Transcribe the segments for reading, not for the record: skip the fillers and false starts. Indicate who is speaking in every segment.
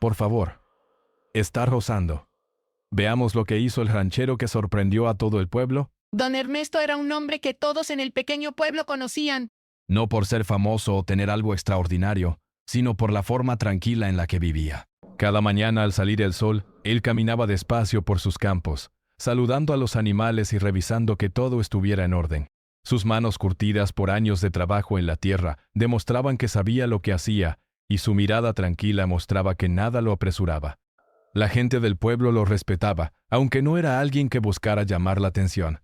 Speaker 1: por favor. Está rozando. Veamos lo que hizo el ranchero que sorprendió a todo el pueblo.
Speaker 2: Don Ernesto era un hombre que todos en el pequeño pueblo conocían.
Speaker 1: No por ser famoso o tener algo extraordinario, sino por la forma tranquila en la que vivía. Cada mañana al salir el sol, él caminaba despacio por sus campos, saludando a los animales y revisando que todo estuviera en orden. Sus manos curtidas por años de trabajo en la tierra demostraban que sabía lo que hacía, y su mirada tranquila mostraba que nada lo apresuraba. La gente del pueblo lo respetaba, aunque no era alguien que buscara llamar la atención.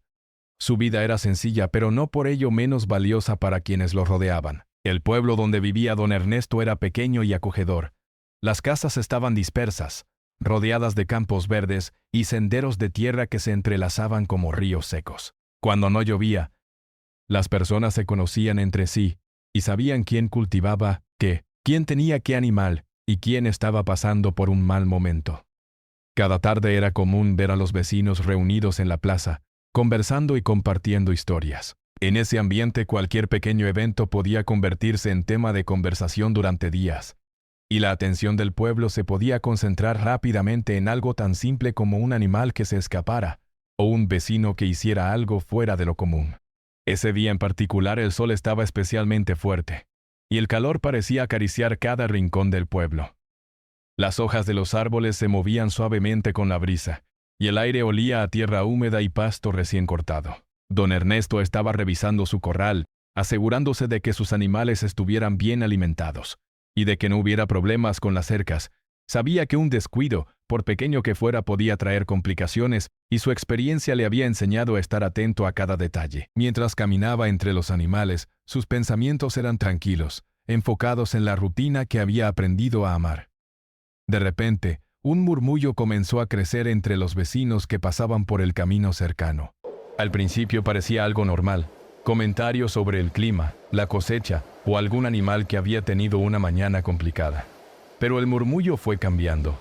Speaker 1: Su vida era sencilla, pero no por ello menos valiosa para quienes lo rodeaban. El pueblo donde vivía don Ernesto era pequeño y acogedor. Las casas estaban dispersas, rodeadas de campos verdes y senderos de tierra que se entrelazaban como ríos secos. Cuando no llovía, las personas se conocían entre sí y sabían quién cultivaba qué, quién tenía qué animal y quién estaba pasando por un mal momento. Cada tarde era común ver a los vecinos reunidos en la plaza, conversando y compartiendo historias. En ese ambiente cualquier pequeño evento podía convertirse en tema de conversación durante días, y la atención del pueblo se podía concentrar rápidamente en algo tan simple como un animal que se escapara, o un vecino que hiciera algo fuera de lo común. Ese día en particular el sol estaba especialmente fuerte, y el calor parecía acariciar cada rincón del pueblo. Las hojas de los árboles se movían suavemente con la brisa, y el aire olía a tierra húmeda y pasto recién cortado. Don Ernesto estaba revisando su corral, asegurándose de que sus animales estuvieran bien alimentados, y de que no hubiera problemas con las cercas. Sabía que un descuido, por pequeño que fuera, podía traer complicaciones, y su experiencia le había enseñado a estar atento a cada detalle. Mientras caminaba entre los animales, sus pensamientos eran tranquilos, enfocados en la rutina que había aprendido a amar. De repente, un murmullo comenzó a crecer entre los vecinos que pasaban por el camino cercano. Al principio parecía algo normal, comentarios sobre el clima, la cosecha o algún animal que había tenido una mañana complicada. Pero el murmullo fue cambiando.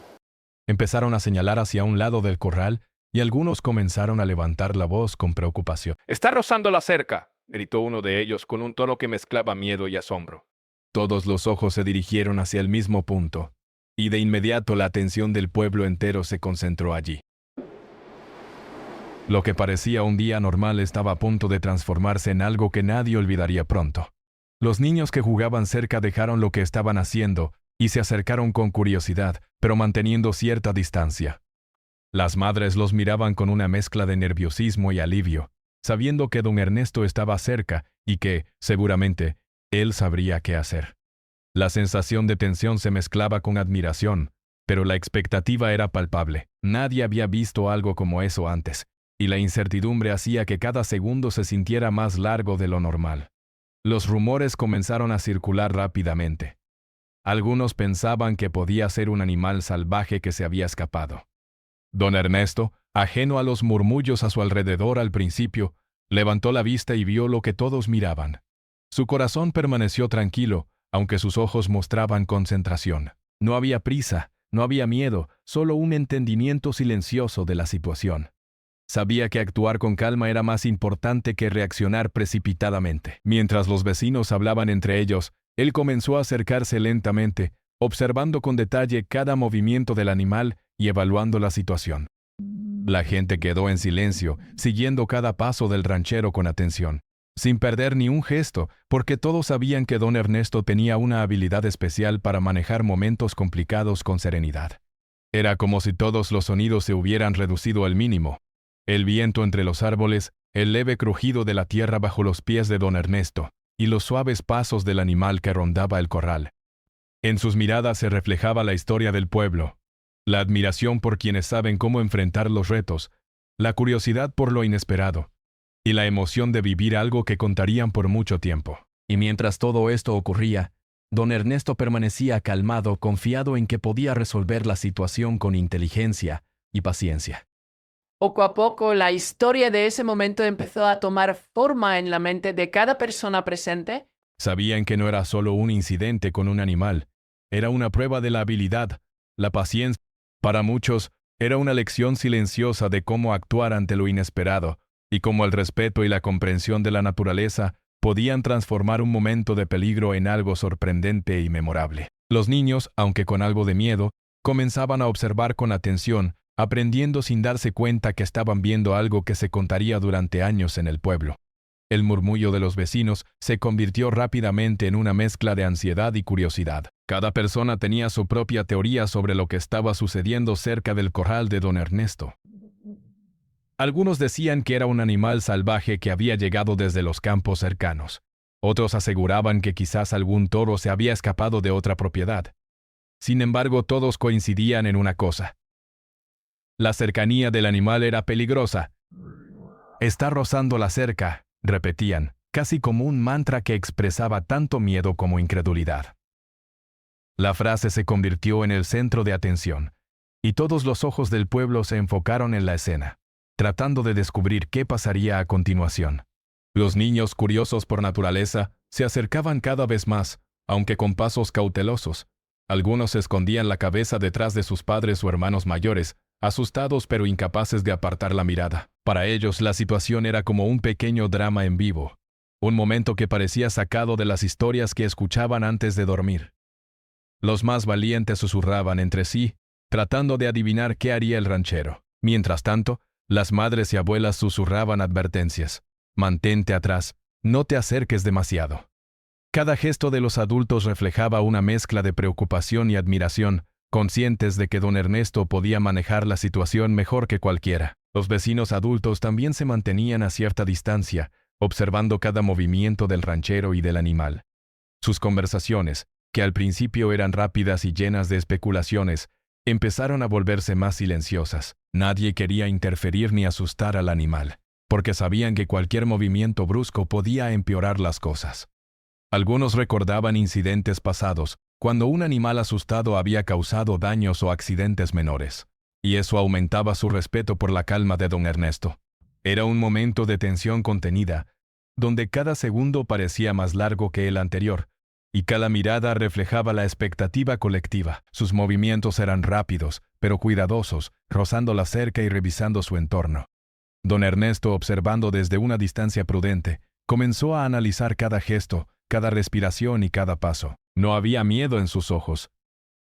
Speaker 1: Empezaron a señalar hacia un lado del corral y algunos comenzaron a levantar la voz con preocupación.
Speaker 3: «Está rozando la cerca», gritó uno de ellos con un tono que mezclaba miedo y asombro.
Speaker 1: Todos los ojos se dirigieron hacia el mismo punto, y de inmediato la atención del pueblo entero se concentró allí. Lo que parecía un día normal estaba a punto de transformarse en algo que nadie olvidaría pronto. Los niños que jugaban cerca dejaron lo que estaban haciendo y se acercaron con curiosidad, pero manteniendo cierta distancia. Las madres los miraban con una mezcla de nerviosismo y alivio, sabiendo que don Ernesto estaba cerca y que, seguramente, él sabría qué hacer. La sensación de tensión se mezclaba con admiración, pero la expectativa era palpable. Nadie había visto algo como eso antes, y la incertidumbre hacía que cada segundo se sintiera más largo de lo normal. Los rumores comenzaron a circular rápidamente. Algunos pensaban que podía ser un animal salvaje que se había escapado. Don Ernesto, ajeno a los murmullos a su alrededor al principio, levantó la vista y vio lo que todos miraban. Su corazón permaneció tranquilo, aunque sus ojos mostraban concentración. No había prisa, no había miedo, solo un entendimiento silencioso de la situación. Sabía que actuar con calma era más importante que reaccionar precipitadamente. Mientras los vecinos hablaban entre ellos, él comenzó a acercarse lentamente, observando con detalle cada movimiento del animal y evaluando la situación. La gente quedó en silencio, siguiendo cada paso del ranchero con atención, sin perder ni un gesto, porque todos sabían que don Ernesto tenía una habilidad especial para manejar momentos complicados con serenidad. Era como si todos los sonidos se hubieran reducido al mínimo. El viento entre los árboles, el leve crujido de la tierra bajo los pies de don Ernesto, y los suaves pasos del animal que rondaba el corral. En sus miradas se reflejaba la historia del pueblo, la admiración por quienes saben cómo enfrentar los retos, la curiosidad por lo inesperado, y la emoción de vivir algo que contarían por mucho tiempo. Y mientras todo esto ocurría, don Ernesto permanecía calmado, confiado en que podía resolver la situación con inteligencia y paciencia.
Speaker 2: Poco a poco, la historia de ese momento empezó a tomar forma en la mente de cada persona presente.
Speaker 1: Sabían que no era solo un incidente con un animal, era una prueba de la habilidad, la paciencia. Para muchos, era una lección silenciosa de cómo actuar ante lo inesperado, y cómo el respeto y la comprensión de la naturaleza podían transformar un momento de peligro en algo sorprendente y memorable. Los niños, aunque con algo de miedo, comenzaban a observar con atención, aprendiendo sin darse cuenta que estaban viendo algo que se contaría durante años en el pueblo. El murmullo de los vecinos se convirtió rápidamente en una mezcla de ansiedad y curiosidad. Cada persona tenía su propia teoría sobre lo que estaba sucediendo cerca del corral de don Ernesto. Algunos decían que era un animal salvaje que había llegado desde los campos cercanos. Otros aseguraban que quizás algún toro se había escapado de otra propiedad. Sin embargo, todos coincidían en una cosa. La cercanía del animal era peligrosa. «Está rozando la cerca», repetían, casi como un mantra que expresaba tanto miedo como incredulidad. La frase se convirtió en el centro de atención, y todos los ojos del pueblo se enfocaron en la escena, tratando de descubrir qué pasaría a continuación. Los niños, curiosos por naturaleza, se acercaban cada vez más, aunque con pasos cautelosos. Algunos escondían la cabeza detrás de sus padres o hermanos mayores, asustados pero incapaces de apartar la mirada. Para ellos la situación era como un pequeño drama en vivo, un momento que parecía sacado de las historias que escuchaban antes de dormir. Los más valientes susurraban entre sí, tratando de adivinar qué haría el ranchero. Mientras tanto, las madres y abuelas susurraban advertencias. «Mantente atrás, no te acerques demasiado». Cada gesto de los adultos reflejaba una mezcla de preocupación y admiración, conscientes de que don Ernesto podía manejar la situación mejor que cualquiera. Los vecinos adultos también se mantenían a cierta distancia, observando cada movimiento del ranchero y del animal. Sus conversaciones, que al principio eran rápidas y llenas de especulaciones, empezaron a volverse más silenciosas. Nadie quería interferir ni asustar al animal, porque sabían que cualquier movimiento brusco podía empeorar las cosas. Algunos recordaban incidentes pasados, cuando un animal asustado había causado daños o accidentes menores, y eso aumentaba su respeto por la calma de don Ernesto. Era un momento de tensión contenida, donde cada segundo parecía más largo que el anterior, y cada mirada reflejaba la expectativa colectiva. Sus movimientos eran rápidos, pero cuidadosos, rozando la cerca y revisando su entorno. Don Ernesto, observando desde una distancia prudente, comenzó a analizar cada gesto, cada respiración y cada paso. No había miedo en sus ojos.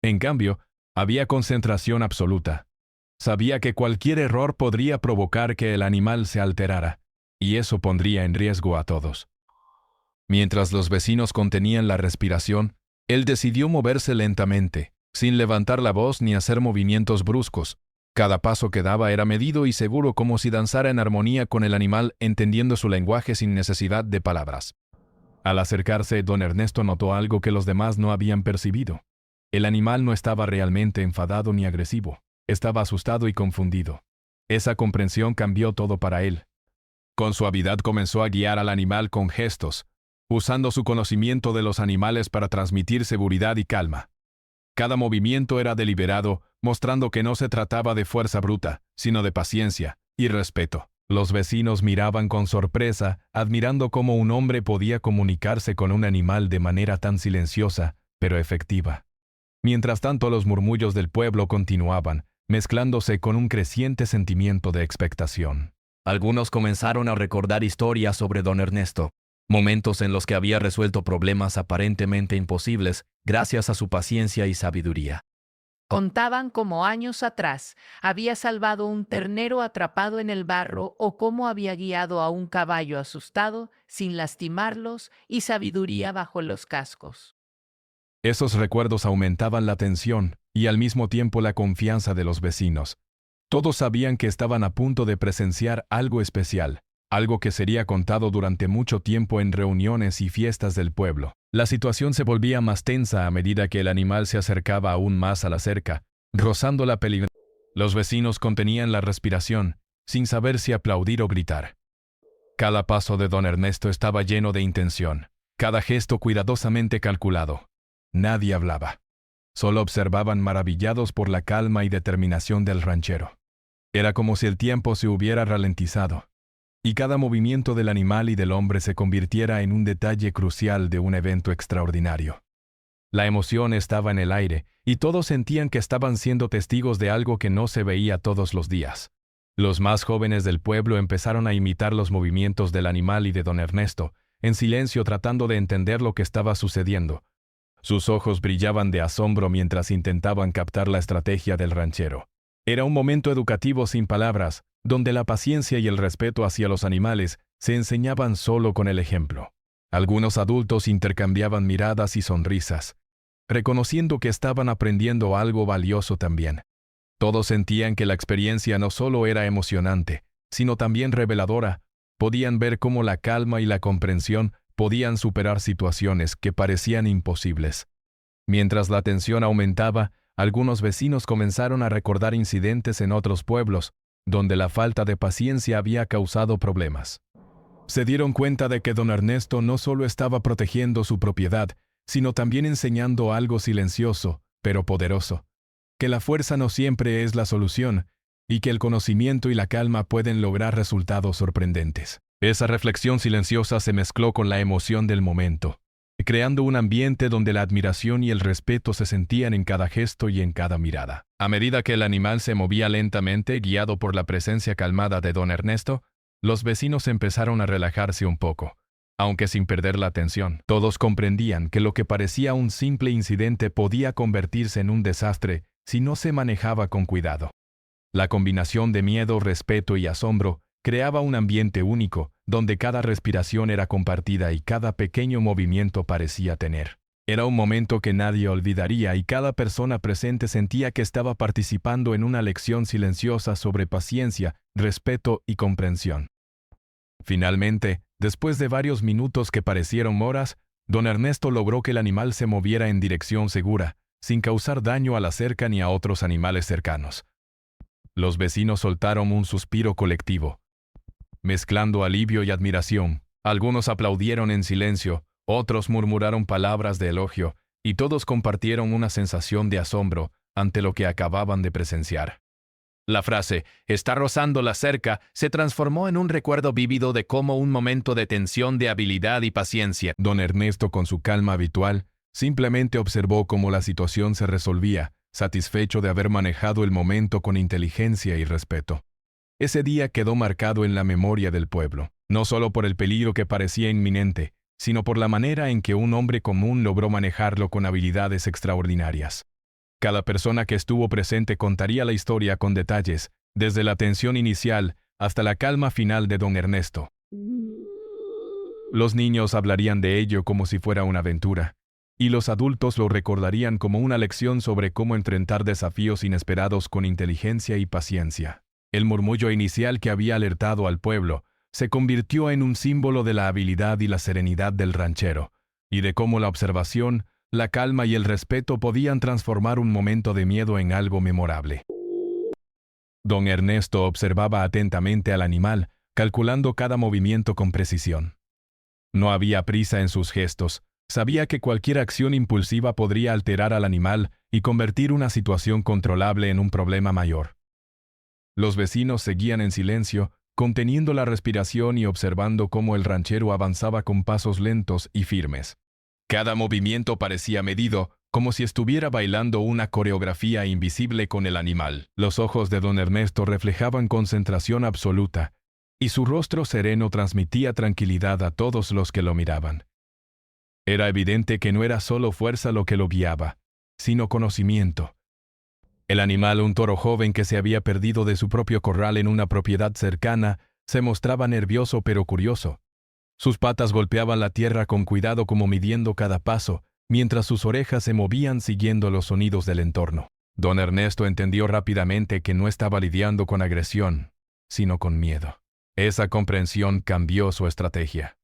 Speaker 1: En cambio, había concentración absoluta. Sabía que cualquier error podría provocar que el animal se alterara, y eso pondría en riesgo a todos. Mientras los vecinos contenían la respiración, él decidió moverse lentamente, sin levantar la voz ni hacer movimientos bruscos. Cada paso que daba era medido y seguro, como si danzara en armonía con el animal, entendiendo su lenguaje sin necesidad de palabras. Al acercarse, don Ernesto notó algo que los demás no habían percibido. El animal no estaba realmente enfadado ni agresivo. Estaba asustado y confundido. Esa comprensión cambió todo para él. Con suavidad comenzó a guiar al animal con gestos, usando su conocimiento de los animales para transmitir seguridad y calma. Cada movimiento era deliberado, mostrando que no se trataba de fuerza bruta, sino de paciencia y respeto. Los vecinos miraban con sorpresa, admirando cómo un hombre podía comunicarse con un animal de manera tan silenciosa, pero efectiva. Mientras tanto, los murmullos del pueblo continuaban, mezclándose con un creciente sentimiento de expectación. Algunos comenzaron a recordar historias sobre don Ernesto, momentos en los que había resuelto problemas aparentemente imposibles gracias a su paciencia y sabiduría.
Speaker 2: Contaban cómo años atrás había salvado un ternero atrapado en el barro o cómo había guiado a un caballo asustado sin lastimarlos y sabiduría bajo los cascos.
Speaker 1: Esos recuerdos aumentaban la tensión y al mismo tiempo la confianza de los vecinos. Todos sabían que estaban a punto de presenciar algo especial, algo que sería contado durante mucho tiempo en reuniones y fiestas del pueblo. La situación se volvía más tensa a medida que el animal se acercaba aún más a la cerca, rozando la peligrosa. Los vecinos contenían la respiración, sin saber si aplaudir o gritar. Cada paso de don Ernesto estaba lleno de intención, cada gesto cuidadosamente calculado. Nadie hablaba. Solo observaban maravillados por la calma y determinación del ranchero. Era como si el tiempo se hubiera ralentizado, y cada movimiento del animal y del hombre se convirtiera en un detalle crucial de un evento extraordinario. La emoción estaba en el aire, y todos sentían que estaban siendo testigos de algo que no se veía todos los días. Los más jóvenes del pueblo empezaron a imitar los movimientos del animal y de don Ernesto, en silencio tratando de entender lo que estaba sucediendo. Sus ojos brillaban de asombro mientras intentaban captar la estrategia del ranchero. Era un momento educativo sin palabras, donde la paciencia y el respeto hacia los animales se enseñaban solo con el ejemplo. Algunos adultos intercambiaban miradas y sonrisas, reconociendo que estaban aprendiendo algo valioso también. Todos sentían que la experiencia no solo era emocionante, sino también reveladora. Podían ver cómo la calma y la comprensión podían superar situaciones que parecían imposibles. Mientras la tensión aumentaba, algunos vecinos comenzaron a recordar incidentes en otros pueblos, donde la falta de paciencia había causado problemas. Se dieron cuenta de que don Ernesto no solo estaba protegiendo su propiedad, sino también enseñando algo silencioso, pero poderoso: que la fuerza no siempre es la solución, y que el conocimiento y la calma pueden lograr resultados sorprendentes. Esa reflexión silenciosa se mezcló con la emoción del momento, creando un ambiente donde la admiración y el respeto se sentían en cada gesto y en cada mirada. A medida que el animal se movía lentamente, guiado por la presencia calmada de don Ernesto, los vecinos empezaron a relajarse un poco, aunque sin perder la atención. Todos comprendían que lo que parecía un simple incidente podía convertirse en un desastre si no se manejaba con cuidado. La combinación de miedo, respeto y asombro creaba un ambiente único, donde cada respiración era compartida y cada pequeño movimiento parecía tener. Era un momento que nadie olvidaría y cada persona presente sentía que estaba participando en una lección silenciosa sobre paciencia, respeto y comprensión. Finalmente, después de varios minutos que parecieron horas, don Ernesto logró que el animal se moviera en dirección segura, sin causar daño a la cerca ni a otros animales cercanos. Los vecinos soltaron un suspiro colectivo, mezclando alivio y admiración. Algunos aplaudieron en silencio, otros murmuraron palabras de elogio, y todos compartieron una sensación de asombro ante lo que acababan de presenciar. La frase «está rozando la cerca» se transformó en un recuerdo vívido de cómo un momento de tensión, de habilidad y paciencia. Don Ernesto, con su calma habitual, simplemente observó cómo la situación se resolvía, satisfecho de haber manejado el momento con inteligencia y respeto. Ese día quedó marcado en la memoria del pueblo, no solo por el peligro que parecía inminente, sino por la manera en que un hombre común logró manejarlo con habilidades extraordinarias. Cada persona que estuvo presente contaría la historia con detalles, desde la tensión inicial hasta la calma final de don Ernesto. Los niños hablarían de ello como si fuera una aventura, y los adultos lo recordarían como una lección sobre cómo enfrentar desafíos inesperados con inteligencia y paciencia. El murmullo inicial que había alertado al pueblo se convirtió en un símbolo de la habilidad y la serenidad del ranchero, y de cómo la observación, la calma y el respeto podían transformar un momento de miedo en algo memorable. Don Ernesto observaba atentamente al animal, calculando cada movimiento con precisión. No había prisa en sus gestos. Sabía que cualquier acción impulsiva podría alterar al animal y convertir una situación controlable en un problema mayor. Los vecinos seguían en silencio, conteniendo la respiración y observando cómo el ranchero avanzaba con pasos lentos y firmes. Cada movimiento parecía medido, como si estuviera bailando una coreografía invisible con el animal. Los ojos de don Ernesto reflejaban concentración absoluta, y su rostro sereno transmitía tranquilidad a todos los que lo miraban. Era evidente que no era solo fuerza lo que lo guiaba, sino conocimiento. El animal, un toro joven que se había perdido de su propio corral en una propiedad cercana, se mostraba nervioso pero curioso. Sus patas golpeaban la tierra con cuidado como midiendo cada paso, mientras sus orejas se movían siguiendo los sonidos del entorno. Don Ernesto entendió rápidamente que no estaba lidiando con agresión, sino con miedo. Esa comprensión cambió su estrategia.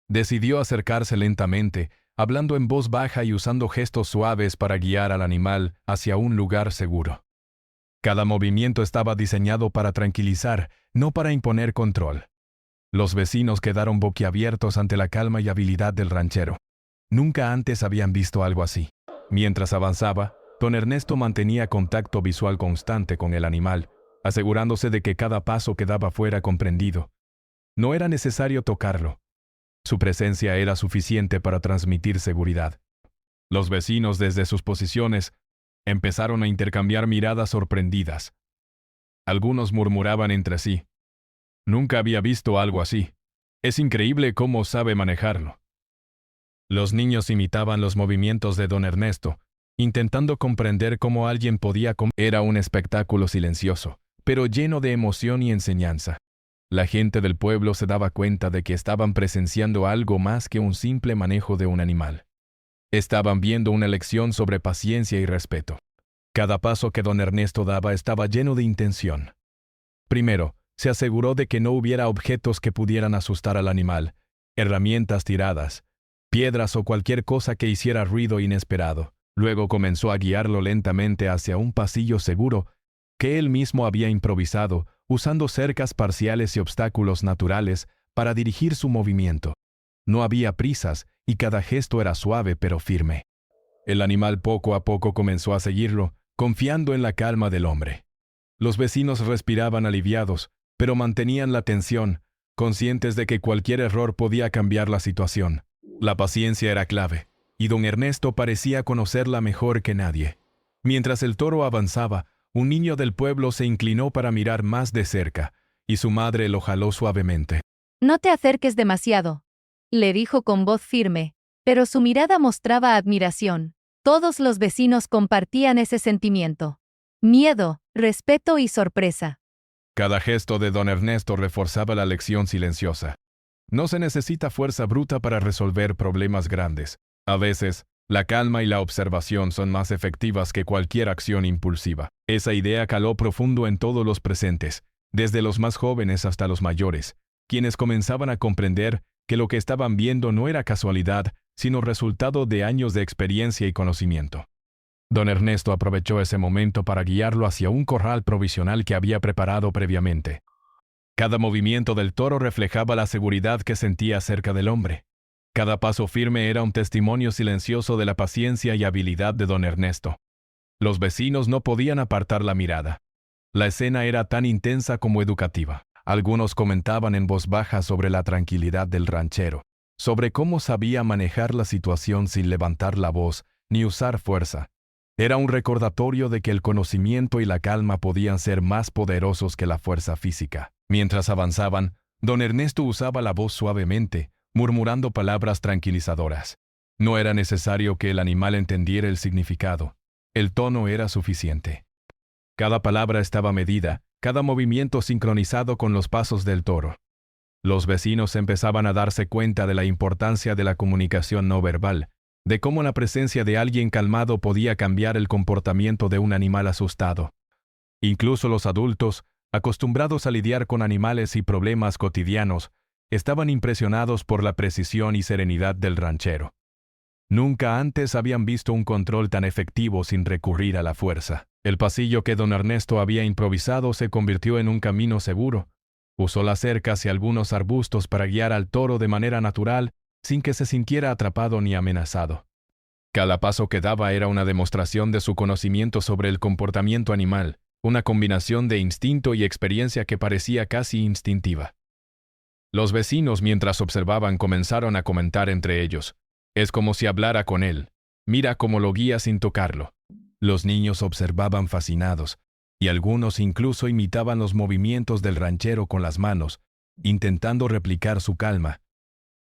Speaker 1: Decidió acercarse lentamente, hablando en voz baja y usando gestos suaves para guiar al animal hacia un lugar seguro. Cada movimiento estaba diseñado para tranquilizar, no para imponer control. Los vecinos quedaron boquiabiertos ante la calma y habilidad del ranchero. Nunca antes habían visto algo así. Mientras avanzaba, don Ernesto mantenía contacto visual constante con el animal, asegurándose de que cada paso quedaba fuera comprendido. No era necesario tocarlo. Su presencia era suficiente para transmitir seguridad. Los vecinos, desde sus posiciones, empezaron a intercambiar miradas sorprendidas. Algunos murmuraban entre sí: «Nunca había visto algo así. Es increíble cómo sabe manejarlo». Los niños imitaban los movimientos de don Ernesto, intentando comprender cómo alguien podía comer. Era un espectáculo silencioso, pero lleno de emoción y enseñanza. La gente del pueblo se daba cuenta de que estaban presenciando algo más que un simple manejo de un animal. Estaban viendo una lección sobre paciencia y respeto. Cada paso que don Ernesto daba estaba lleno de intención. Primero, se aseguró de que no hubiera objetos que pudieran asustar al animal, herramientas tiradas, piedras o cualquier cosa que hiciera ruido inesperado. Luego comenzó a guiarlo lentamente hacia un pasillo seguro que él mismo había improvisado, usando cercas parciales y obstáculos naturales para dirigir su movimiento. No había prisas y cada gesto era suave pero firme. El animal poco a poco comenzó a seguirlo, confiando en la calma del hombre. Los vecinos respiraban aliviados, pero mantenían la tensión, conscientes de que cualquier error podía cambiar la situación. La paciencia era clave, y don Ernesto parecía conocerla mejor que nadie. Mientras el toro avanzaba, un niño del pueblo se inclinó para mirar más de cerca, y su madre lo jaló suavemente.
Speaker 4: No te acerques demasiado, le dijo con voz firme, pero su mirada mostraba admiración. Todos los vecinos compartían ese sentimiento. Miedo, respeto y sorpresa.
Speaker 1: Cada gesto de don Ernesto reforzaba la lección silenciosa. No se necesita fuerza bruta para resolver problemas grandes. A veces, la calma y la observación son más efectivas que cualquier acción impulsiva. Esa idea caló profundo en todos los presentes, desde los más jóvenes hasta los mayores, quienes comenzaban a comprender que lo que estaban viendo no era casualidad, sino resultado de años de experiencia y conocimiento. Don Ernesto aprovechó ese momento para guiarlo hacia un corral provisional que había preparado previamente. Cada movimiento del toro reflejaba la seguridad que sentía cerca del hombre. Cada paso firme era un testimonio silencioso de la paciencia y habilidad de don Ernesto. Los vecinos no podían apartar la mirada. La escena era tan intensa como educativa. Algunos comentaban en voz baja sobre la tranquilidad del ranchero, sobre cómo sabía manejar la situación sin levantar la voz ni usar fuerza. Era un recordatorio de que el conocimiento y la calma podían ser más poderosos que la fuerza física. Mientras avanzaban, don Ernesto usaba la voz suavemente, murmurando palabras tranquilizadoras. No era necesario que el animal entendiera el significado. El tono era suficiente. Cada palabra estaba medida, cada movimiento sincronizado con los pasos del toro. Los vecinos empezaban a darse cuenta de la importancia de la comunicación no verbal, de cómo la presencia de alguien calmado podía cambiar el comportamiento de un animal asustado. Incluso los adultos, acostumbrados a lidiar con animales y problemas cotidianos, estaban impresionados por la precisión y serenidad del ranchero. Nunca antes habían visto un control tan efectivo sin recurrir a la fuerza. El pasillo que don Ernesto había improvisado se convirtió en un camino seguro. Usó las cercas y algunos arbustos para guiar al toro de manera natural, sin que se sintiera atrapado ni amenazado. Cada paso que daba era una demostración de su conocimiento sobre el comportamiento animal, una combinación de instinto y experiencia que parecía casi instintiva. Los vecinos, mientras observaban, comenzaron a comentar entre ellos. Es como si hablara con él. Mira cómo lo guía sin tocarlo. Los niños observaban fascinados, y algunos incluso imitaban los movimientos del ranchero con las manos, intentando replicar su calma.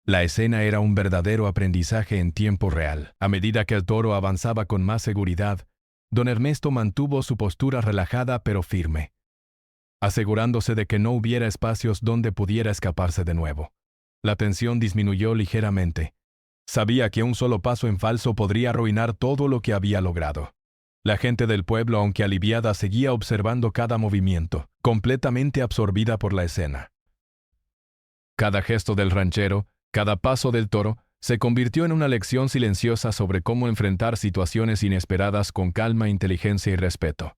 Speaker 1: La escena era un verdadero aprendizaje en tiempo real. A medida que el toro avanzaba con más seguridad, don Ernesto mantuvo su postura relajada pero firme, asegurándose de que no hubiera espacios donde pudiera escaparse de nuevo. La tensión disminuyó ligeramente. Sabía que un solo paso en falso podría arruinar todo lo que había logrado. La gente del pueblo, aunque aliviada, seguía observando cada movimiento, completamente absorbida por la escena. Cada gesto del ranchero, cada paso del toro, se convirtió en una lección silenciosa sobre cómo enfrentar situaciones inesperadas con calma, inteligencia y respeto.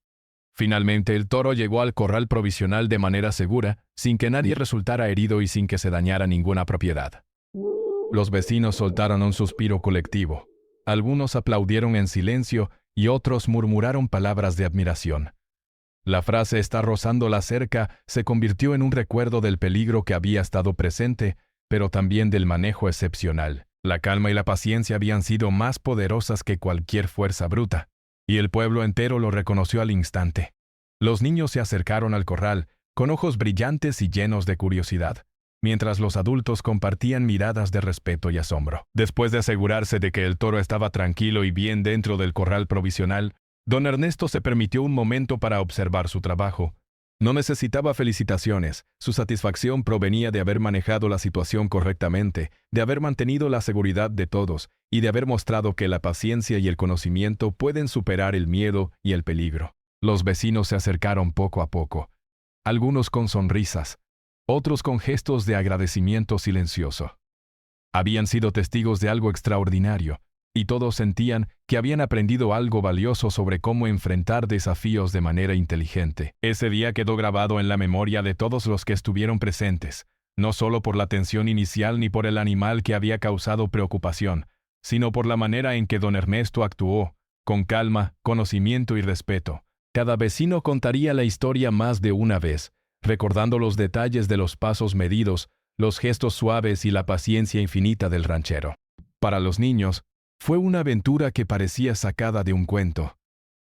Speaker 1: Finalmente, el toro llegó al corral provisional de manera segura, sin que nadie resultara herido y sin que se dañara ninguna propiedad. Los vecinos soltaron un suspiro colectivo. Algunos aplaudieron en silencio y otros murmuraron palabras de admiración. La frase «está rozando la cerca» se convirtió en un recuerdo del peligro que había estado presente, pero también del manejo excepcional. La calma y la paciencia habían sido más poderosas que cualquier fuerza bruta, y el pueblo entero lo reconoció al instante. Los niños se acercaron al corral, con ojos brillantes y llenos de curiosidad. mientras los adultos compartían miradas de respeto y asombro. Después de asegurarse de que el toro estaba tranquilo y bien dentro del corral provisional, don Ernesto se permitió un momento para observar su trabajo. No necesitaba felicitaciones, su satisfacción provenía de haber manejado la situación correctamente, de haber mantenido la seguridad de todos y de haber mostrado que la paciencia y el conocimiento pueden superar el miedo y el peligro. Los vecinos se acercaron poco a poco, algunos con sonrisas, otros con gestos de agradecimiento silencioso. Habían sido testigos de algo extraordinario, y todos sentían que habían aprendido algo valioso sobre cómo enfrentar desafíos de manera inteligente. Ese día quedó grabado en la memoria de todos los que estuvieron presentes, no solo por la tensión inicial ni por el animal que había causado preocupación, sino por la manera en que don Ernesto actuó, con calma, conocimiento y respeto. Cada vecino contaría la historia más de una vez, recordando los detalles de los pasos medidos, los gestos suaves y la paciencia infinita del ranchero. Para los niños, fue una aventura que parecía sacada de un cuento.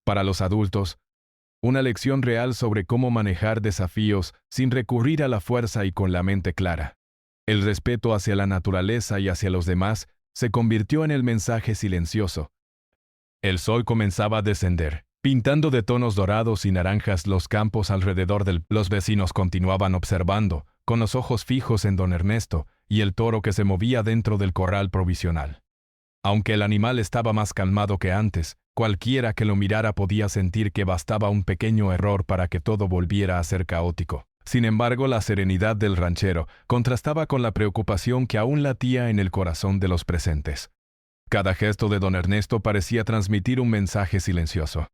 Speaker 1: Para los adultos, una lección real sobre cómo manejar desafíos sin recurrir a la fuerza y con la mente clara. El respeto hacia la naturaleza y hacia los demás se convirtió en el mensaje silencioso. El sol comenzaba a descender, pintando de tonos dorados y naranjas los campos alrededor del... Los vecinos continuaban observando, con los ojos fijos en don Ernesto y el toro que se movía dentro del corral provisional. Aunque el animal estaba más calmado que antes, cualquiera que lo mirara podía sentir que bastaba un pequeño error para que todo volviera a ser caótico. Sin embargo, la serenidad del ranchero contrastaba con la preocupación que aún latía en el corazón de los presentes. Cada gesto de don Ernesto parecía transmitir un mensaje silencioso.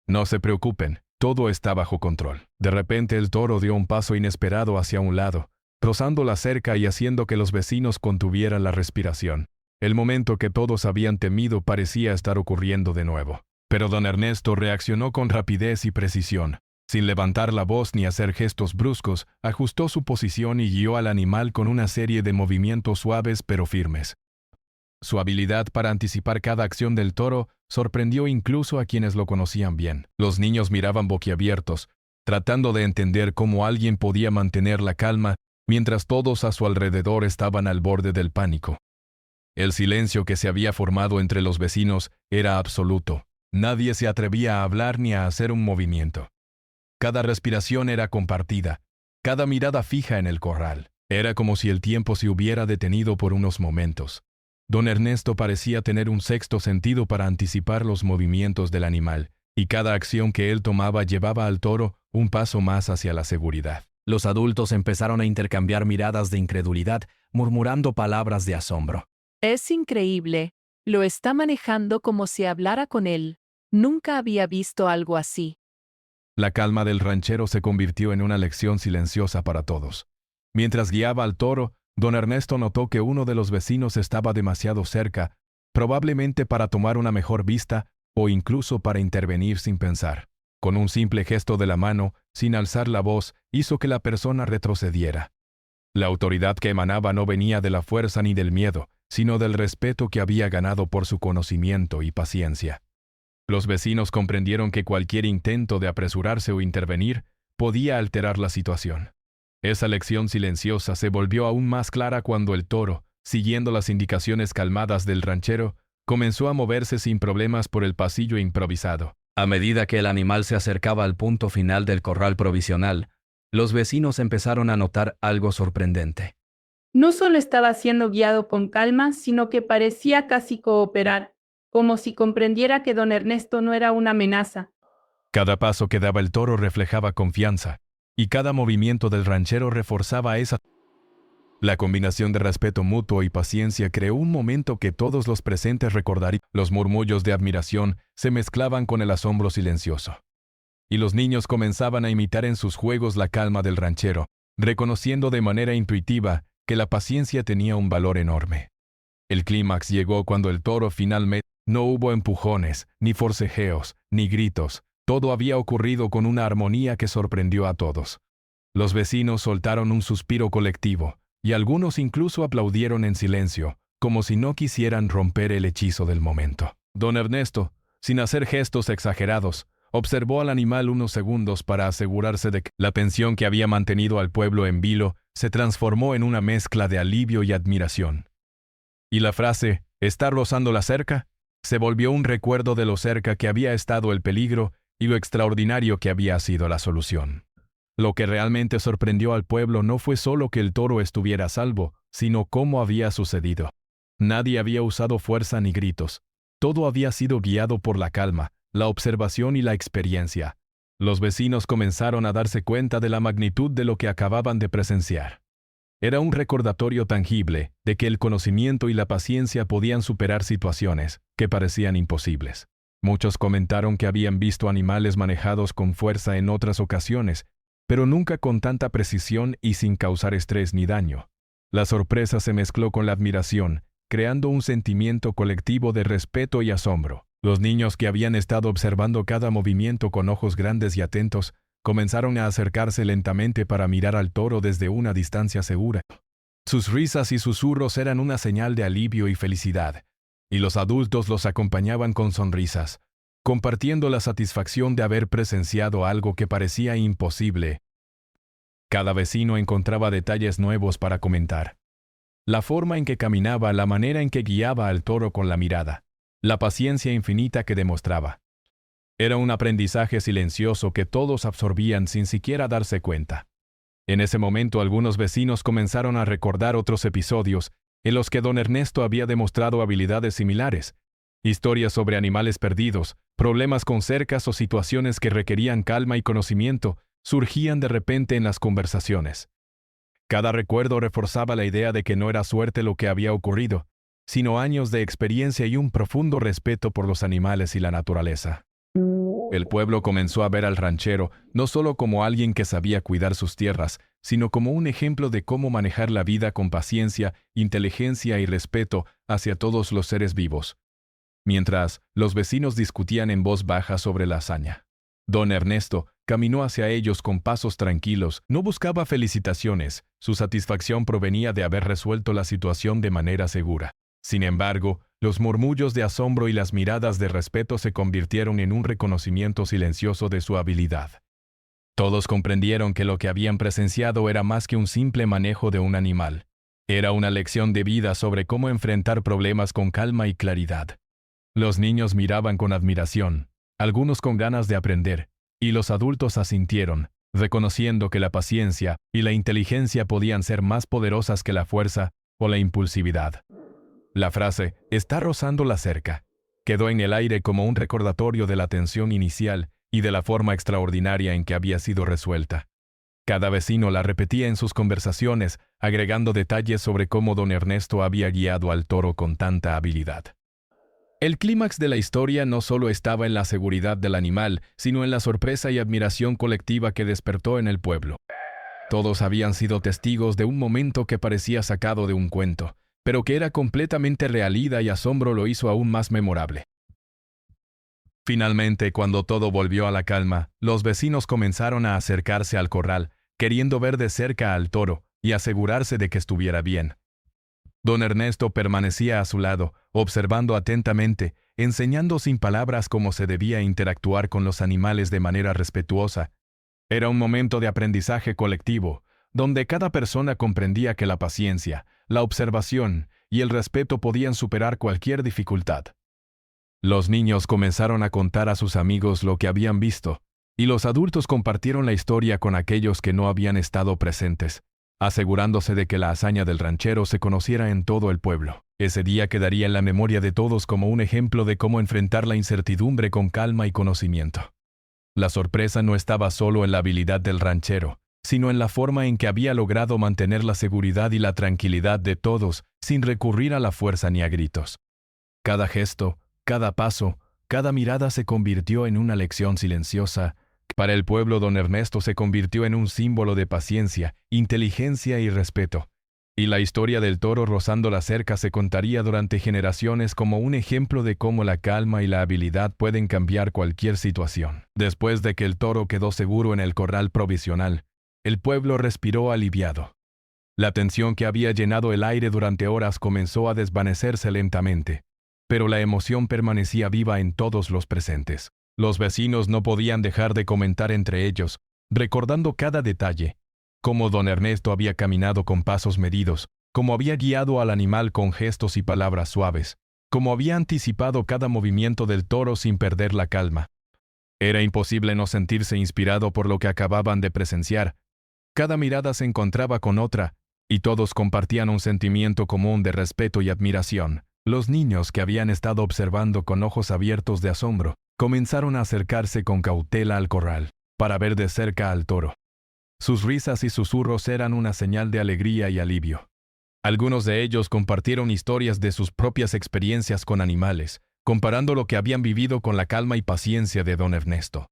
Speaker 1: No se preocupen, todo está bajo control. De repente el toro dio un paso inesperado hacia un lado, rozando la cerca y haciendo que los vecinos contuvieran la respiración. El momento que todos habían temido parecía estar ocurriendo de nuevo. Pero don Ernesto reaccionó con rapidez y precisión. Sin levantar la voz ni hacer gestos bruscos, ajustó su posición y guió al animal con una serie de movimientos suaves pero firmes. Su habilidad para anticipar cada acción del toro sorprendió incluso a quienes lo conocían bien. Los niños miraban boquiabiertos, tratando de entender cómo alguien podía mantener la calma mientras todos a su alrededor estaban al borde del pánico. El silencio que se había formado entre los vecinos era absoluto. Nadie se atrevía a hablar ni a hacer un movimiento. Cada respiración era compartida, cada mirada fija en el corral. Era como si el tiempo se hubiera detenido por unos momentos. Don Ernesto parecía tener un sexto sentido para anticipar los movimientos del animal, y cada acción que él tomaba llevaba al toro un paso más hacia la seguridad. Los adultos empezaron a intercambiar miradas de incredulidad, murmurando palabras de asombro.
Speaker 2: Es increíble. Lo está manejando como si hablara con él. Nunca había visto algo así.
Speaker 1: La calma del ranchero se convirtió en una lección silenciosa para todos. Mientras guiaba al toro, don Ernesto notó que uno de los vecinos estaba demasiado cerca, probablemente para tomar una mejor vista o incluso para intervenir sin pensar. Con un simple gesto de la mano, sin alzar la voz, hizo que la persona retrocediera. La autoridad que emanaba no venía de la fuerza ni del miedo, sino del respeto que había ganado por su conocimiento y paciencia. Los vecinos comprendieron que cualquier intento de apresurarse o intervenir podía alterar la situación. Esa lección silenciosa se volvió aún más clara cuando el toro, siguiendo las indicaciones calmadas del ranchero, comenzó a moverse sin problemas por el pasillo improvisado. A medida que el animal se acercaba al punto final del corral provisional, los vecinos empezaron a notar algo sorprendente.
Speaker 5: No solo estaba siendo guiado con calma, sino que parecía casi cooperar, como si comprendiera que don Ernesto no era una amenaza.
Speaker 1: Cada paso que daba el toro reflejaba confianza, y cada movimiento del ranchero reforzaba esa. La combinación de respeto mutuo y paciencia creó un momento que todos los presentes recordarían. Los murmullos de admiración se mezclaban con el asombro silencioso. Y los niños comenzaban a imitar en sus juegos la calma del ranchero, reconociendo de manera intuitiva que la paciencia tenía un valor enorme. El clímax llegó cuando el toro finalmente... No hubo empujones, ni forcejeos, ni gritos. Todo había ocurrido con una armonía que sorprendió a todos. Los vecinos soltaron un suspiro colectivo, y algunos incluso aplaudieron en silencio, como si no quisieran romper el hechizo del momento. Don Ernesto, sin hacer gestos exagerados, observó al animal unos segundos para asegurarse de que la tensión que había mantenido al pueblo en vilo se transformó en una mezcla de alivio y admiración. Y la frase, ¿está rozando la cerca?, se volvió un recuerdo de lo cerca que había estado el peligro y lo extraordinario que había sido la solución. Lo que realmente sorprendió al pueblo no fue solo que el toro estuviera a salvo, sino cómo había sucedido. Nadie había usado fuerza ni gritos. Todo había sido guiado por la calma, la observación y la experiencia. Los vecinos comenzaron a darse cuenta de la magnitud de lo que acababan de presenciar. Era un recordatorio tangible de que el conocimiento y la paciencia podían superar situaciones que parecían imposibles. Muchos comentaron que habían visto animales manejados con fuerza en otras ocasiones, pero nunca con tanta precisión y sin causar estrés ni daño. La sorpresa se mezcló con la admiración, creando un sentimiento colectivo de respeto y asombro. Los niños que habían estado observando cada movimiento con ojos grandes y atentos, comenzaron a acercarse lentamente para mirar al toro desde una distancia segura. Sus risas y susurros eran una señal de alivio y felicidad, y los adultos los acompañaban con sonrisas, compartiendo la satisfacción de haber presenciado algo que parecía imposible. Cada vecino encontraba detalles nuevos para comentar. La forma en que caminaba, la manera en que guiaba al toro con la mirada, la paciencia infinita que demostraba. Era un aprendizaje silencioso que todos absorbían sin siquiera darse cuenta. En ese momento algunos vecinos comenzaron a recordar otros episodios en los que don Ernesto había demostrado habilidades similares. Historias sobre animales perdidos, problemas con cercas o situaciones que requerían calma y conocimiento surgían de repente en las conversaciones. Cada recuerdo reforzaba la idea de que no era suerte lo que había ocurrido, sino años de experiencia y un profundo respeto por los animales y la naturaleza. El pueblo comenzó a ver al ranchero no solo como alguien que sabía cuidar sus tierras, sino como un ejemplo de cómo manejar la vida con paciencia, inteligencia y respeto hacia todos los seres vivos. Mientras los vecinos discutían en voz baja sobre la hazaña, don Ernesto caminó hacia ellos con pasos tranquilos. No buscaba felicitaciones, su satisfacción provenía de haber resuelto la situación de manera segura. Sin embargo, los murmullos de asombro y las miradas de respeto se convirtieron en un reconocimiento silencioso de su habilidad. Todos comprendieron que lo que habían presenciado era más que un simple manejo de un animal. Era una lección de vida sobre cómo enfrentar problemas con calma y claridad. Los niños miraban con admiración, algunos con ganas de aprender, y los adultos asintieron, reconociendo que la paciencia y la inteligencia podían ser más poderosas que la fuerza o la impulsividad. La frase, «está rozando la cerca», quedó en el aire como un recordatorio de la tensión inicial y de la forma extraordinaria en que había sido resuelta. Cada vecino la repetía en sus conversaciones, agregando detalles sobre cómo don Ernesto había guiado al toro con tanta habilidad. El clímax de la historia no solo estaba en la seguridad del animal, sino en la sorpresa y admiración colectiva que despertó en el pueblo. Todos habían sido testigos de un momento que parecía sacado de un cuento, pero que era completamente realidad, y asombro lo hizo aún más memorable. Finalmente, cuando todo volvió a la calma, los vecinos comenzaron a acercarse al corral, queriendo ver de cerca al toro y asegurarse de que estuviera bien. Don Ernesto permanecía a su lado, observando atentamente, enseñando sin palabras cómo se debía interactuar con los animales de manera respetuosa. Era un momento de aprendizaje colectivo, donde cada persona comprendía que la paciencia, la observación y el respeto podían superar cualquier dificultad. Los niños comenzaron a contar a sus amigos lo que habían visto, y los adultos compartieron la historia con aquellos que no habían estado presentes, asegurándose de que la hazaña del ranchero se conociera en todo el pueblo. Ese día quedaría en la memoria de todos como un ejemplo de cómo enfrentar la incertidumbre con calma y conocimiento. La sorpresa no estaba solo en la habilidad del ranchero, sino en la forma en que había logrado mantener la seguridad y la tranquilidad de todos sin recurrir a la fuerza ni a gritos. Cada gesto, cada paso, cada mirada se convirtió en una lección silenciosa. Para el pueblo, don Ernesto se convirtió en un símbolo de paciencia, inteligencia y respeto. Y la historia del toro rozando la cerca se contaría durante generaciones como un ejemplo de cómo la calma y la habilidad pueden cambiar cualquier situación. Después de que el toro quedó seguro en el corral provisional, el pueblo respiró aliviado. La tensión que había llenado el aire durante horas comenzó a desvanecerse lentamente, pero la emoción permanecía viva en todos los presentes. Los vecinos no podían dejar de comentar entre ellos, recordando cada detalle, cómo don Ernesto había caminado con pasos medidos, cómo había guiado al animal con gestos y palabras suaves, cómo había anticipado cada movimiento del toro sin perder la calma. Era imposible no sentirse inspirado por lo que acababan de presenciar. Cada mirada se encontraba con otra, y todos compartían un sentimiento común de respeto y admiración. Los niños, que habían estado observando con ojos abiertos de asombro, comenzaron a acercarse con cautela al corral, para ver de cerca al toro. Sus risas y susurros eran una señal de alegría y alivio. Algunos de ellos compartieron historias de sus propias experiencias con animales, comparando lo que habían vivido con la calma y paciencia de don Ernesto.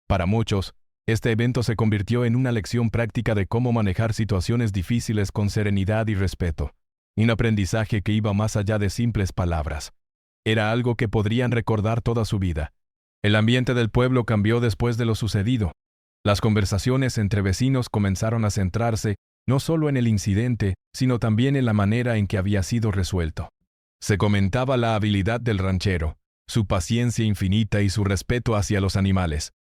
Speaker 1: Para muchos, este evento se convirtió en una lección práctica de cómo manejar situaciones difíciles con serenidad y respeto, un aprendizaje que iba más allá de simples palabras. Era algo que podrían recordar toda su vida. El ambiente del pueblo cambió después de lo sucedido. Las conversaciones entre vecinos comenzaron a centrarse no solo en el incidente, sino también en la manera en que había sido resuelto. Se comentaba la habilidad del ranchero, su paciencia infinita y su respeto hacia los animales.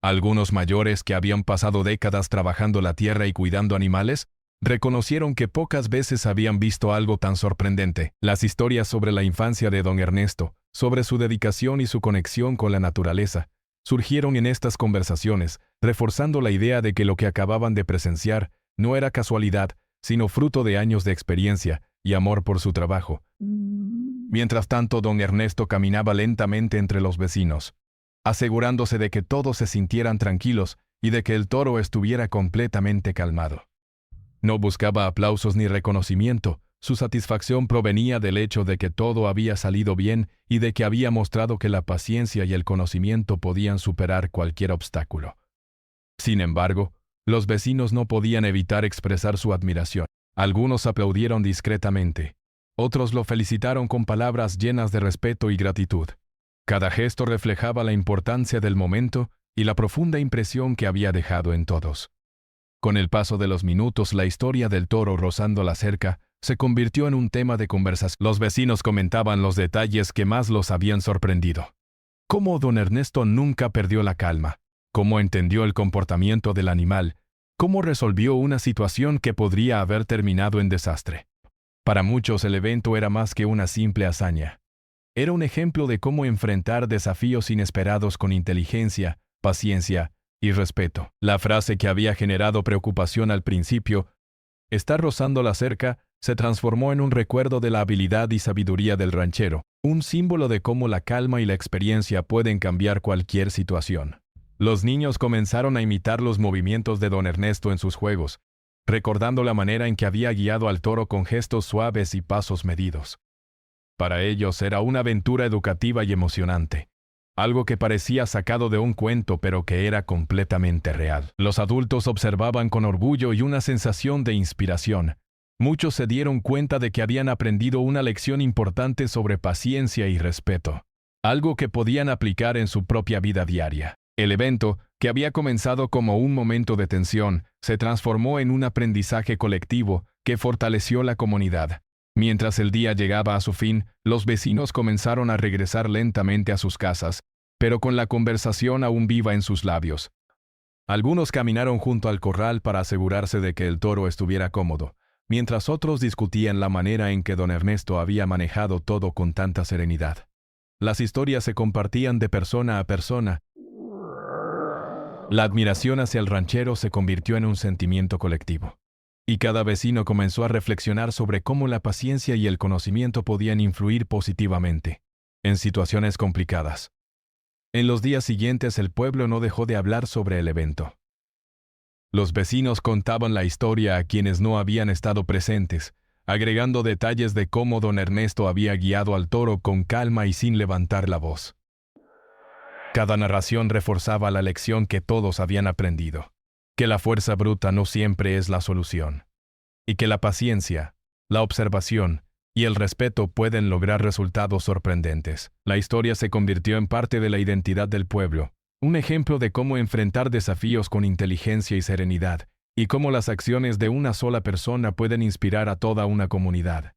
Speaker 1: Algunos mayores, que habían pasado décadas trabajando la tierra y cuidando animales, reconocieron que pocas veces habían visto algo tan sorprendente. Las historias sobre la infancia de don Ernesto, sobre su dedicación y su conexión con la naturaleza, surgieron en estas conversaciones, reforzando la idea de que lo que acababan de presenciar no era casualidad, sino fruto de años de experiencia y amor por su trabajo. Mientras tanto, don Ernesto caminaba lentamente entre los vecinos, asegurándose de que todos se sintieran tranquilos y de que el toro estuviera completamente calmado. No buscaba aplausos ni reconocimiento. Su satisfacción provenía del hecho de que todo había salido bien y de que había mostrado que la paciencia y el conocimiento podían superar cualquier obstáculo. Sin embargo, los vecinos no podían evitar expresar su admiración. Algunos aplaudieron discretamente. Otros lo felicitaron con palabras llenas de respeto y gratitud. Cada gesto reflejaba la importancia del momento y la profunda impresión que había dejado en todos. Con el paso de los minutos, la historia del toro rozando la cerca se convirtió en un tema de conversación. Los vecinos comentaban los detalles que más los habían sorprendido. Cómo don Ernesto nunca perdió la calma, cómo entendió el comportamiento del animal, cómo resolvió una situación que podría haber terminado en desastre. Para muchos el evento era más que una simple hazaña. Era un ejemplo de cómo enfrentar desafíos inesperados con inteligencia, paciencia y respeto. La frase que había generado preocupación al principio, "está rozando la cerca", se transformó en un recuerdo de la habilidad y sabiduría del ranchero, un símbolo de cómo la calma y la experiencia pueden cambiar cualquier situación. Los niños comenzaron a imitar los movimientos de don Ernesto en sus juegos, recordando la manera en que había guiado al toro con gestos suaves y pasos medidos. Para ellos era una aventura educativa y emocionante, algo que parecía sacado de un cuento pero que era completamente real. Los adultos observaban con orgullo y una sensación de inspiración. Muchos se dieron cuenta de que habían aprendido una lección importante sobre paciencia y respeto, algo que podían aplicar en su propia vida diaria. El evento, que había comenzado como un momento de tensión, se transformó en un aprendizaje colectivo que fortaleció la comunidad. Mientras el día llegaba a su fin, los vecinos comenzaron a regresar lentamente a sus casas, pero con la conversación aún viva en sus labios. Algunos caminaron junto al corral para asegurarse de que el toro estuviera cómodo, mientras otros discutían la manera en que don Ernesto había manejado todo con tanta serenidad. Las historias se compartían de persona a persona. La admiración hacia el ranchero se convirtió en un sentimiento colectivo, y cada vecino comenzó a reflexionar sobre cómo la paciencia y el conocimiento podían influir positivamente en situaciones complicadas. En los días siguientes el pueblo no dejó de hablar sobre el evento. Los vecinos contaban la historia a quienes no habían estado presentes, agregando detalles de cómo don Ernesto había guiado al toro con calma y sin levantar la voz. Cada narración reforzaba la lección que todos habían aprendido, que la fuerza bruta no siempre es la solución, y que la paciencia, la observación y el respeto pueden lograr resultados sorprendentes. La historia se convirtió en parte de la identidad del pueblo, un ejemplo de cómo enfrentar desafíos con inteligencia y serenidad, y cómo las acciones de una sola persona pueden inspirar a toda una comunidad.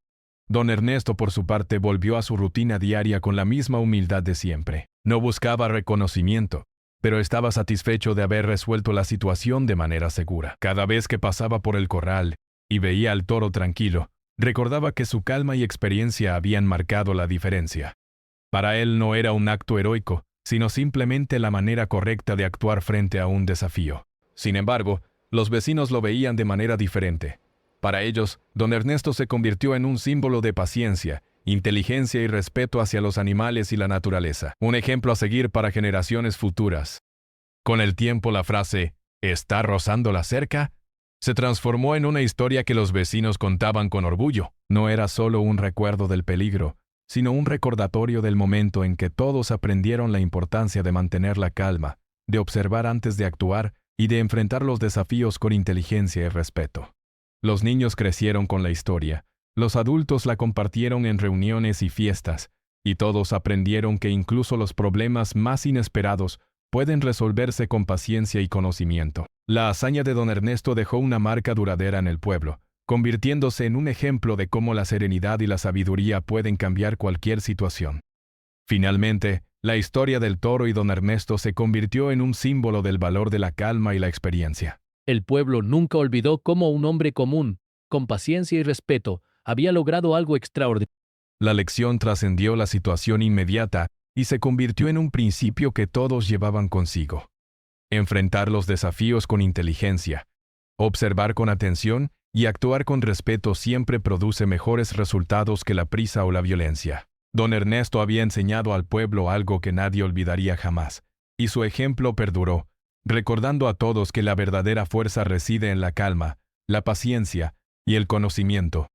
Speaker 1: Don Ernesto, por su parte, volvió a su rutina diaria con la misma humildad de siempre. No buscaba reconocimiento, pero estaba satisfecho de haber resuelto la situación de manera segura. Cada vez que pasaba por el corral y veía al toro tranquilo, recordaba que su calma y experiencia habían marcado la diferencia. Para él no era un acto heroico, sino simplemente la manera correcta de actuar frente a un desafío. Sin embargo, los vecinos lo veían de manera diferente. Para ellos, don Ernesto se convirtió en un símbolo de paciencia, inteligencia y respeto hacia los animales y la naturaleza, un ejemplo a seguir para generaciones futuras. Con el tiempo, la frase «¿está rozando la cerca?» se transformó en una historia que los vecinos contaban con orgullo. No era solo un recuerdo del peligro, sino un recordatorio del momento en que todos aprendieron la importancia de mantener la calma, de observar antes de actuar y de enfrentar los desafíos con inteligencia y respeto. Los niños crecieron con la historia, los adultos la compartieron en reuniones y fiestas, y todos aprendieron que incluso los problemas más inesperados pueden resolverse con paciencia y conocimiento. La hazaña de don Ernesto dejó una marca duradera en el pueblo, convirtiéndose en un ejemplo de cómo la serenidad y la sabiduría pueden cambiar cualquier situación. Finalmente, la historia del toro y don Ernesto se convirtió en un símbolo del valor de la calma y la experiencia.
Speaker 6: El pueblo nunca olvidó cómo un hombre común, con paciencia y respeto, había logrado algo extraordinario.
Speaker 1: La lección trascendió la situación inmediata y se convirtió en un principio que todos llevaban consigo. Enfrentar los desafíos con inteligencia, observar con atención y actuar con respeto siempre produce mejores resultados que la prisa o la violencia. Don Ernesto había enseñado al pueblo algo que nadie olvidaría jamás, y su ejemplo perduró, recordando a todos que la verdadera fuerza reside en la calma, la paciencia y el conocimiento.